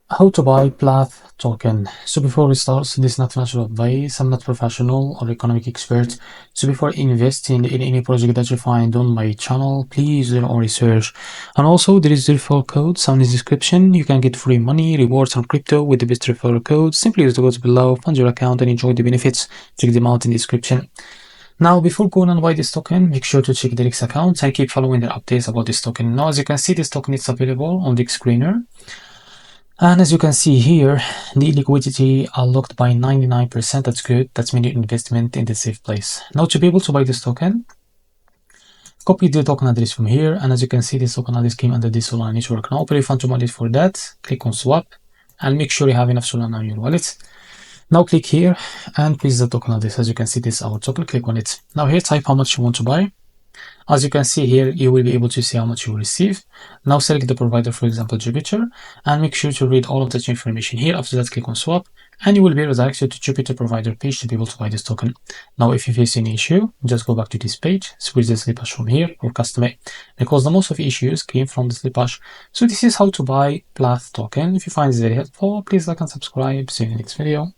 How to buy PLATH token. So before we start, this is not financial advice. I'm not professional or economic expert. So before investing in any project that you find on my channel, please do your own research. And also there is the referral code down in the description. You can get free money, rewards on crypto with the best referral code. Simply use the codes below, fund your account and enjoy the benefits. Check them out in the description. Now, before going and buy this token, make sure to check the X account and keep following the updates about this token. Now, as you can see, this token is available on the screener. And as you can see here, the liquidity unlocked by 99%. That's good. That's mean your investment in the safe place. Now, to be able to buy this token, copy the token address from here. And as you can see, this token address came under this Solana network. Now, open a fund to wallet for that. Click on swap and make sure you have enough Solana in your wallet. Now click here and paste the token address. As you can see, this is our token. Click on it. Now here, type how much you want to buy. As you can see here, you will be able to see how much you will receive. Now select the provider, for example, Jupiter, and make sure to read all of that information here. After that, click on swap, and you will be redirected to Jupiter provider page to be able to buy this token. Now, if you face any issue, just go back to this page, switch the slippage from here or custom it, because the most of the issues came from the slippage. So this is how to buy PLATH token. If you find this very helpful, please like and subscribe. See you in the next video.